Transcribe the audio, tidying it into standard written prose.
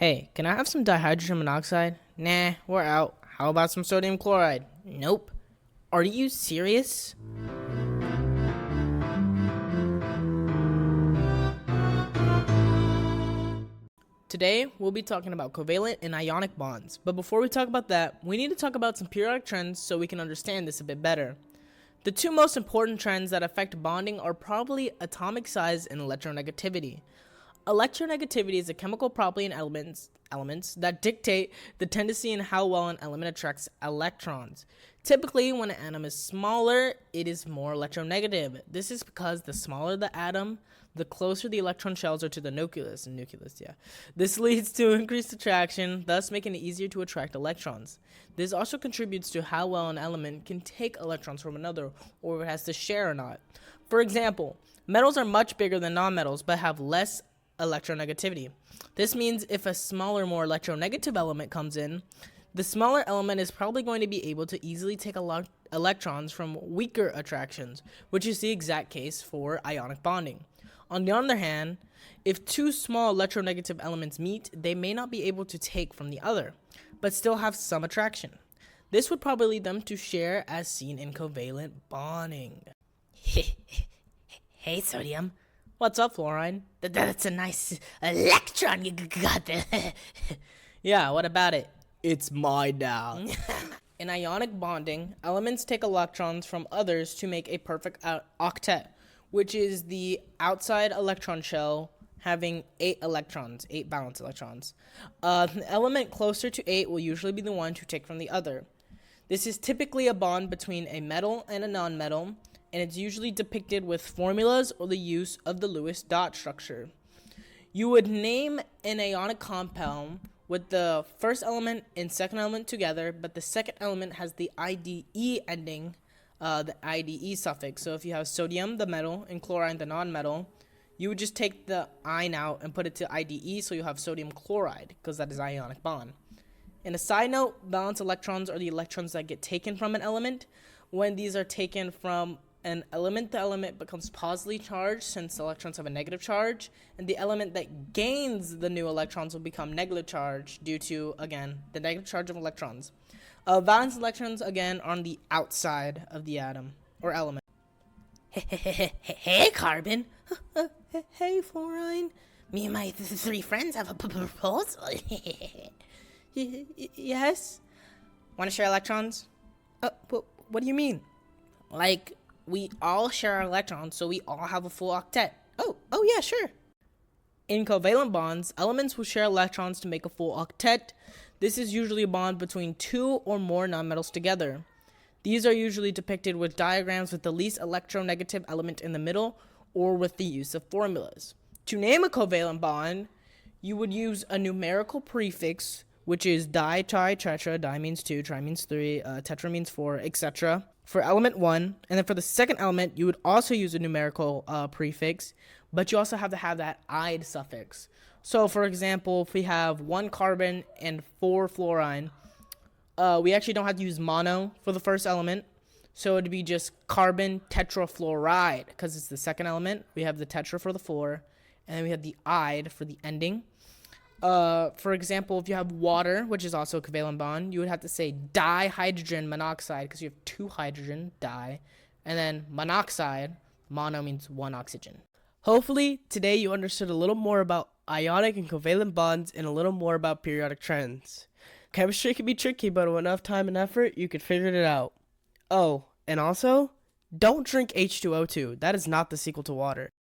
Hey, can I have some dihydrogen monoxide? Nah, we're out. How about some sodium chloride? Nope. Are you serious? Today, we'll be talking about covalent and ionic bonds. But before we talk about that, we need to talk about some periodic trends so we can understand this a bit better. The two most important trends that affect bonding are probably atomic size and electronegativity. Electronegativity is a chemical property in elements that dictate the tendency in how well an element attracts electrons. Typically, when an atom is smaller, it is more electronegative. This is because the smaller the atom, the closer the electron shells are to the nucleus. This leads to increased attraction, thus making it easier to attract electrons. This also contributes to how well an element can take electrons from another, or if it has to share or not. For example, metals are much bigger than nonmetals, but have less electronegativity. This means if a smaller, more electronegative element comes in, the smaller element is probably going to be able to easily take electrons from weaker attractions, which is the exact case for ionic bonding. On the other hand, if two small electronegative elements meet, they may not be able to take from the other, but still have some attraction. This would probably lead them to share as seen in covalent bonding. Hey, sodium. What's up, fluorine? That's a nice electron you got there. Yeah, what about it? It's mine now. In ionic bonding, elements take electrons from others to make a perfect octet, which is the outside electron shell having 8 electrons, 8 valence electrons. The element closer to 8 will usually be the one to take from the other. This is typically a bond between a metal and a nonmetal, and it's usually depicted with formulas or the use of the Lewis dot structure. You would name an ionic compound with the first element and second element together, but the second element has the IDE ending, the IDE suffix. So if you have sodium, the metal, and chlorine, the nonmetal, you would just take the "ine" out and put it to IDE, so you have sodium chloride, because that is ionic bond. And a side note, valence electrons are the electrons that get taken from an element. When these are taken from an element, the element becomes positively charged since the electrons have a negative charge, and the element that gains the new electrons will become negative charge due to, again, the negative charge of electrons. Valence electrons, again, are on the outside of the atom or element. Hey, carbon. Hey, fluorine. Me and my three friends have a proposal. Yes? Want to share electrons? What do you mean? Like, we all share our electrons, so we all have a full octet. Oh yeah, sure. In covalent bonds, elements will share electrons to make a full octet. This is usually a bond between 2 or more nonmetals together. These are usually depicted with diagrams with the least electronegative element in the middle, or with the use of formulas. To name a covalent bond, you would use a numerical prefix, which is di, tri, tetra. Di means 2, tri means 3, tetra means 4, etc. for element 1, and then for the second element, you would also use a numerical prefix, but you also have to have that "ide" suffix. So, for example, if we have 1 carbon and 4 fluorine, we actually don't have to use mono for the first element, so it would be just carbon tetrafluoride, because it's the second element. We have the tetra for the 4, and then we have the "ide" for the ending. For example, if you have water, which is also a covalent bond, you would have to say dihydrogen monoxide because you have 2 hydrogen, di, and then monoxide, mono means 1 oxygen. Hopefully, today you understood a little more about ionic and covalent bonds and a little more about periodic trends. Chemistry can be tricky, but with enough time and effort, you could figure it out. Oh, and also, don't drink H2O2. That is not the sequel to water.